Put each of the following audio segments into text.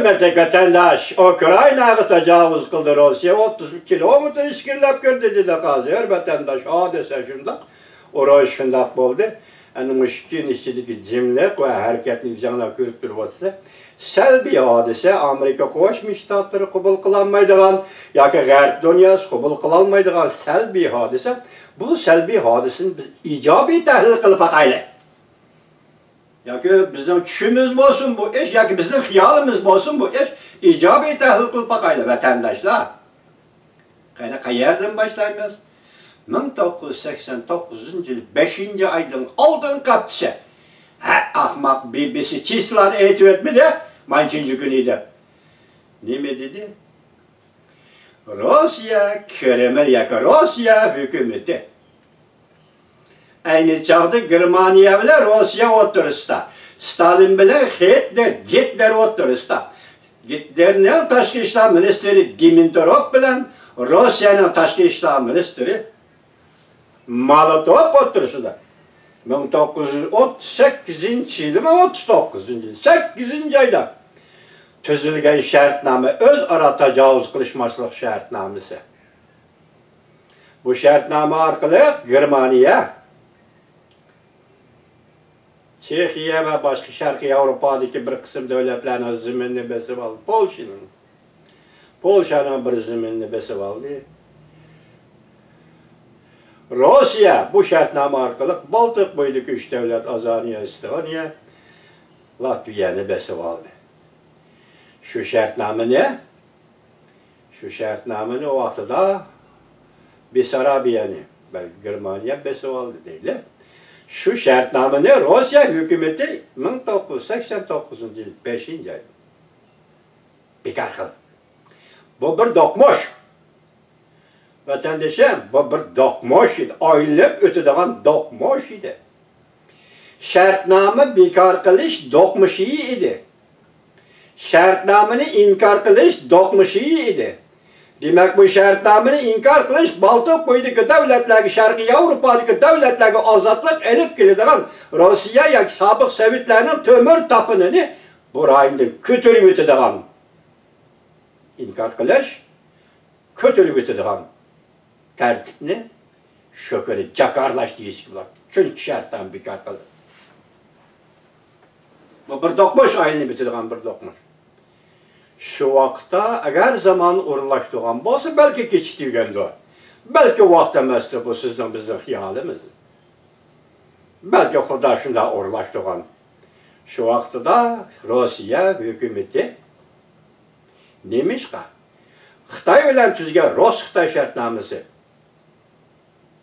Hürmetli vatandaş, Ukrayna'ya tecavüz kıldı Rusya, 30 kilometre işkirlep girdi dedi kazı. Her vatandaş, hadise şundak, oraya şundak oldu. Yani müşkin içindeki cimlik ve hareketli canına körüp durması. Selbi hadise, Amerika Koşmuş Ştatları kabul kılanmaydıgan, ya ki Garp dünyası kabul kılanmaydıgan selbi hadise. Bu selbi hadisenin biz icabi tahlil kılıp bakaylı. Ya ki bizim düşümüz olsun bu iş, ya ki bizim hiyalimiz olsun bu iş, icabi tahlil kılıp bakaylı vatandaşlar. Kaynağı yerden başlaymayız. 1989 yıl 5. aydan aldığın kaptısı. Ahmak BBC çizgiler eğitim etmedi, mançıncı günüydü. Ne mi dedi? Rusya, Kreml yakı Rusya hükümeti. Aynı çağda Germaniya bile Rusya oturuşta. Stalin bile Hitler oturuşta. Hitler'in Taşkı İşler Ministeri Dimitrov bilen Rusya'nın Taşkı İşler Ministeri Molotov oturuşunda. 1938 yılı mı 39 yılı? 8. ayda tüzülgen şartname özara tecavüz kılışmaçlık şartnamesi. Bu şartname arkalı Germaniya, Çekiye ve başka Şarkı Avrupa'daki bir kısım devletlerin zimini besip aldı. Polşa'nın bir zimini besip aldı. Rusya bu şartname arkalık Baltık boyundaki 3 devlet Azaniya, Estonya, Latviya'nı besip aldı. Şu şartname ne? Şu şartname ne o vakıda Besarabiyanı, belki Germaniya besip aldı değil. Şu şartname ne? Rusya hükümeti 1989 yıl 5. ay. Bekar kıl. Bu bir dokmuş. Vatandaşım, bu bir dokmuş idi. Aylık ötüden dokmuş idi. Şartname bekar kılış dokmuşu idi. Şartnameni inkar kılış dokmuşu idi. Demek bu şartnameni inkar kılış Baltık boyundaki devletlerge, Şarkı Avrupa'daki devletlerge azatlık elip geliden Rusya ya sabık Sovyetlerinin tömür tapınını burayında kötülük ötüden inkar kılış, kötülük ötüden tertipini şöyle cakarlaş diyeceğiz. Çünkü şarttan bekar kılır. Bu bir dokmuş ailini bitirgen bir dokmuş. Şu vakta eğer zaman uğurlaştığın olsa belki geçtiğinde o. Belki vakit emezdi bu sizden bizim hiyalimiz. Belki Xuda şunda uğurlaştığın. Şu vaktada Rusya hükümeti neymiş ki? Xitay ile tüzgen Rus-Xitay şartnamesi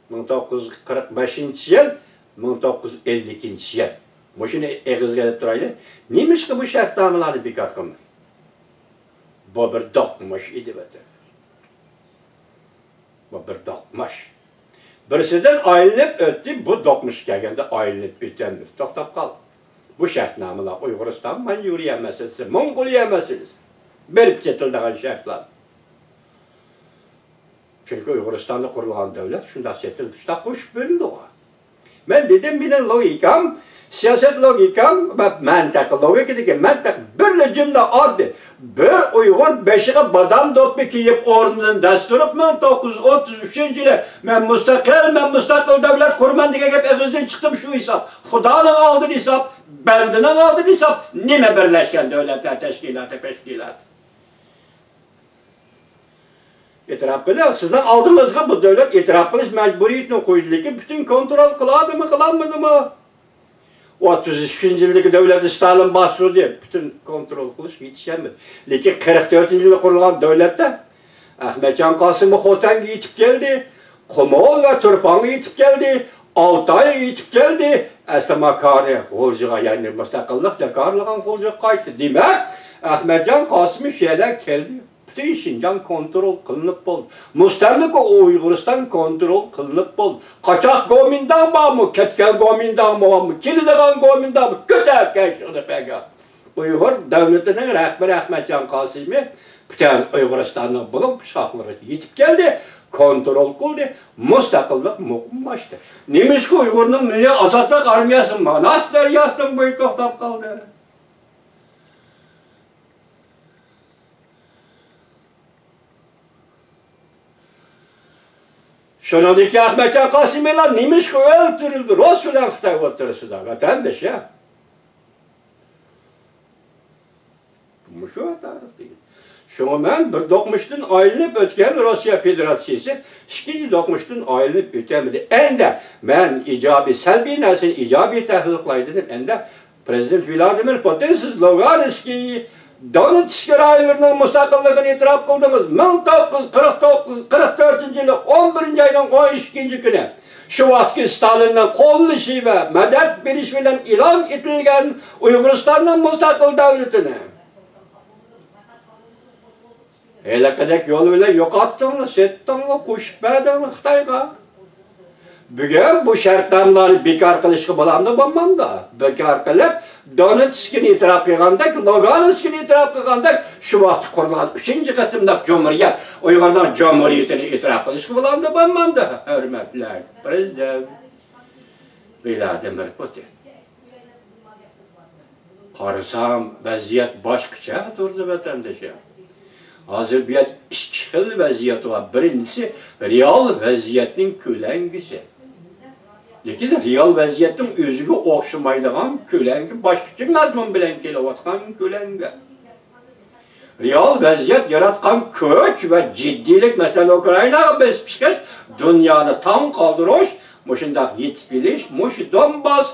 1945 yıl, 1952 yıl. Bu şimdi eğizge edip duraydı. Neymiş ki bu şartnameleri bekar kılmış? Bu bir dokmuş idi vatandaş. Bu bir dokmuş. Birisinden ayrılıp öttü, bu dokmuş gelgende ayrılıp ötendir. Toktap kal. Bu şartnameler Uygurustan, Manyuriye meselesi, Mongoliya meselesi. Berip çetildiğin şartlar. Çünkü Uyguristan'da kurulan devlet şunda setildi. İşte kuş bölündü o. Ben dedim benim logikam, siyaset logikam ve mentek logikadaki mentek bir cümle adı. Bir Uygur beşiğe badam doppi kiyip ordunun desturup 1933 yılı ben müstakil devlet kurman diye hep eğizden çıktım şu hesap. Xudanın aldın hesap, bendinin aldın hesap, nime birleşken devletler teşkilatı. İtiraf kılıyor. Sizden aldığınızda bu devlet itiraf kılış mecburiyetine koyduğu ki bütün kontrol kıladı mı, kılanmadı mı? 33. yıldaki devleti Stalin bastırdı diye bütün kontrol kılış yetişemedi. Lakin 44. yılda kurulan devlette Ahmetcan Kasım'ı Xotan'ı yitip geldi, Kumol ve Turpan'ı yitip geldi, Altay'ı yitip geldi, Esamakan'ı Xolcuğa yani müstakillik dekarlığın Xolcuğa kayıttı. Demek Ahmetcan Kasım'ı şeyler geldi. Bütün Şincan kontrol kılınıp oldu. Müstemlik Uyguristan kontrol kılınıp oldu. Kaçak gomindan var mı? Ketken gomindan var mı? Kilidegan gomindan mı? Kötek geçirdi peki. Uygur devletinin rehberi Ahmetcan Kasım'ı bütün Uyguristan'ın bulup şahları yetip geldi. Kontrol kıldı. Müstakillik muhkumlaştı. Neymiş ki Uygur'un milli azatlık armiyası mı? Nasıl deryasının boyu toktap kaldı? Şunadaki Ahmetcan Kasimiler neymiş ki öldürüldü. Rus bilen Xitay oturusida. Vatandaş ya. Bu şu tarif değil. Şuna ben bir dokmuştun ayrılıp ötken Rusya Federasyonu, ikinci dokmuştun ayrılıp ötemedi. Ende ben icabi, selbi nesin icabi tahliqlaydım. Ende Prezident Vladimir Putin siz Lugansk'yi Donetsk rayonlarının müstakillığını itiraf kıldınız. 1944 yılı 11. ayının 12. günü. Şu vakti Stalin'in kollusu ve medet birişiyle ilan edilgen Uyguristan'ın müstakil devletini. Hele kadar yolu bile yok attığını, settiğini, kuşbedini Xitayga. Bugün bu şartlarını bekar kılışkı bulamda bulmam da. Bekar kılıp Donetsk'in itiraf kılgandak, Lugansk'in itiraf kılgandak şu vakti kurulan 3. katımdak Cumhuriyet, Uygurlar Cumhuriyetini itiraf kılışkı bulamda bulmam da. Hürmetler, Prezident Vladimir Putin. Karısam vaziyet başkaça durdu vatandaşa. Hazır bir iki xil vaziyet var. Birincisi real vaziyetin kölengisi. İkincisi real vaziyetin özüge okşamaydigan kölengi başkaça mazmun bilen kelavatkan kölengi. Real vaziyet yaratkan köç ve ciddilik mesela Ukrayna'ya biz çıkış dünyanı tam kaldırış, muşundak yetişbiliş, muş Donbas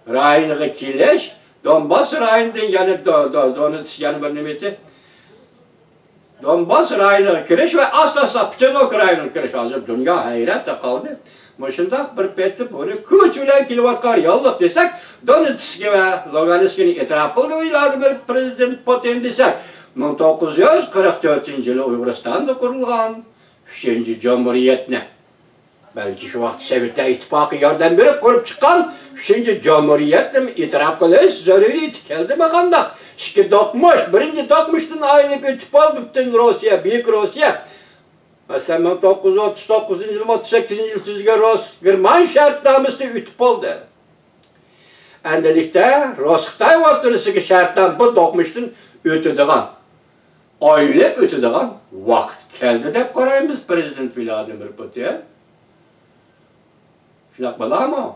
rayonuna kiliş, Donbas rayonundan yani Donetsk yani bir nimeti Donbas rayonuna kiriş ve asla bütün Ukrayna'ya kiriş. Hazır dünya hayrete kaldı. Muşundak bir peti bunu köç bilen kilovattkar yallık desek Donetsk ve Lugansk'ini itiraf kıldı Vladimir Prezident Putin desek 1944 yılı Uyguristan'da kurulgan 3. Cumhuriyetine belki şu vakti Sovyetler İttifakı yardım verip kurup çıkan 3. Cumhuriyetine itiraf kılış zaruri geldi bakanda. İki dokmuş, birinci dokmuştun aynı bir tüpal bütün Rusya, büyük Rusya. Mesela 1939 yıl, 38 yıl tüzge Rus, German şartnamasını ütüp oldu. Endelikte Rus-Xitay oturusu şarttan bu dokmuştun ötüdüğün, ayrılıp ötüdüğün vakit geldi de karayımız Prezident Vladimir Putin. Şunak bala mı?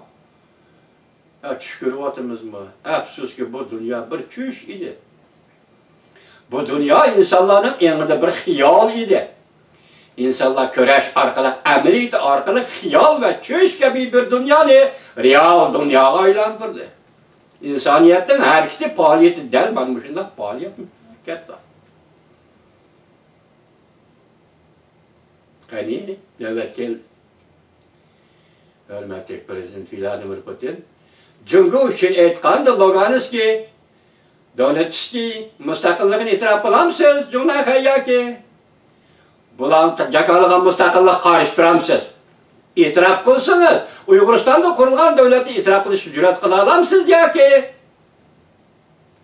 Ya şükür vatımız mı? Afsus ki bu dünya bir çüş idi. Bu dünya insanların yanında bir hiyal idi. İnsanlar köreş arkalık emriydi, arkalık hiyal ve çüş gibi bir dünyayı real dünyaya aylandırdı. İnsaniyetin hareketi, faaliyeti delmenmişinde faaliyet mi? Hatta. Hani devletkel hürmetli Prezident Vladimir Putin Cumhur için etkandı Lugansk'i, Donetsk'i müstakilliğini itiraf kılamsız, Cumhur'a hayya ki. Bulan yakalığa müstakillik karıştıramsız. İtiraf kılsınız. Uyguristan'da kurulgan devleti itiraf kılış cüret kılalamsız ya ki.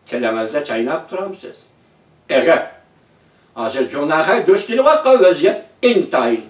Çelemezde çaynap duramsız. Eğer. Hazır Cumhur'a 4 kilowatt vaziyet intayın.